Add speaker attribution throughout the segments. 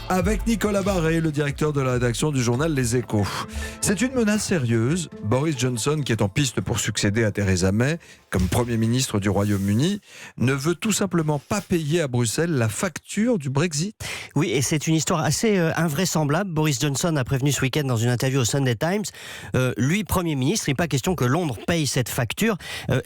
Speaker 1: avec Nicolas Barré, le directeur de la rédaction du journal Les Échos. C'est une menace sérieuse. Boris Johnson, qui est en piste pour succéder à Theresa May comme Premier ministre du Royaume-Uni, ne veut tout simplement pas payer à Bruxelles la facture du Brexit.
Speaker 2: Oui, et c'est une histoire assez invraisemblable. Boris Johnson a prévenu ce week-end dans une interview au Sunday Times. Lui, Premier ministre, il n'est pas question que Londres paye cette facture.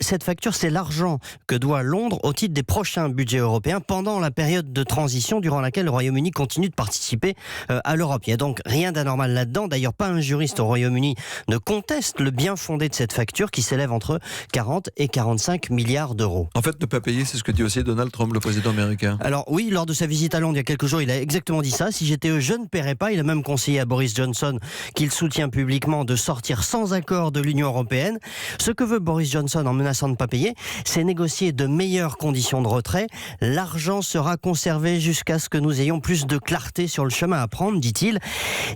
Speaker 2: Cette facture, c'est l'argent que doit Londres au titre des prochains budgets européens pendant la période de transition durant laquelle le Royaume-Uni continue de participer à l'Europe. Il n'y a donc rien d'anormal là-dedans. D'ailleurs, pas un juriste au Royaume-Uni ne conteste le bien fondé de cette facture qui s'élève entre 40 et 45 milliards d'euros.
Speaker 1: En fait, ne pas payer, c'est ce que dit aussi Donald Trump, le président américain.
Speaker 2: Alors oui, lors de sa visite à Londres il y a quelques jours, il a exactement dit ça. Si j'étais eux, je ne paierais pas. Il a même conseillé à Boris Johnson, qu'il soutient publiquement, de sortir sans accord de l'Union européenne. Ce que veut Boris Johnson en menaçant de ne pas payer, c'est négocier de meilleures conditions de retrait. L'argent sera conservé jusqu'à ce que nous ayons plus de clarté sur le chemin à prendre, dit-il.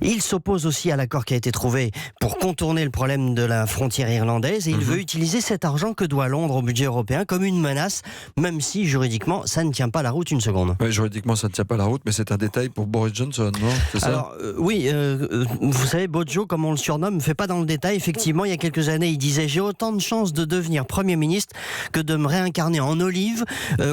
Speaker 2: Il s'oppose aussi à l'accord qui a été trouvé pour contourner le problème de la frontière irlandaise et il veut utiliser cet argent que doit Londres au budget européen comme une menace, même si juridiquement ça ne tient pas la route une seconde.
Speaker 1: Ouais, juridiquement ça ne tient pas la route, mais c'est un détail pour Boris Johnson, non ? C'est ça ?
Speaker 2: Alors oui, vous savez, Bojo, comme on le surnomme, ne fait pas dans le détail. Effectivement, il y a quelques années, il disait « J'ai autant de chances de devenir Premier ministre que de me réincarner en olive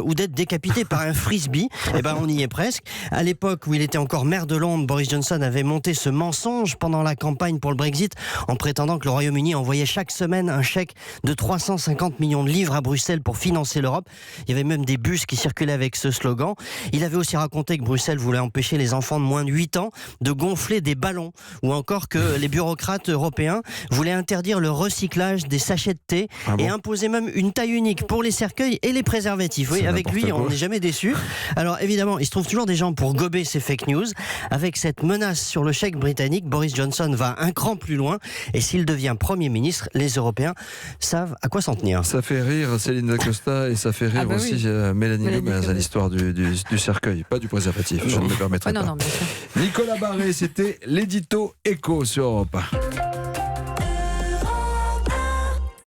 Speaker 2: ou d'être décapité par un frisbee ». Eh ben, on y est presque. À l'époque où il était encore maire de Londres, Boris Johnson avait monté ce mensonge pendant la campagne pour le Brexit en prétendant que le Royaume-Uni envoyait chaque semaine un chèque de 350 millions de livres à Bruxelles pour financer l'Europe. Il y avait même des bus qui circulaient avec ce slogan. Il avait aussi raconté que Bruxelles voulait empêcher les enfants de moins de 8 ans de gonfler des ballons, ou encore que les bureaucrates européens voulaient interdire le recyclage des sachets de thé et imposer même une taille unique pour les cercueils et les préservatifs. Oui, avec lui, on n'est jamais déçu. Alors évidemment, il se trouve toujours des gens pour gober ces fake news. Avec cette menace sur le chèque britannique, Boris Johnson va un cran plus loin et s'il devient Premier ministre, les Européens savent à quoi s'en tenir.
Speaker 1: Ça fait rire Céline Dacosta et ça fait rire aussi Mélanie Gomez à l'histoire du cercueil, pas du préservatif. Je ne me permettrai pas.
Speaker 3: Non, bien sûr.
Speaker 1: Nicolas Barré, c'était l'édito Écho sur Europe 1.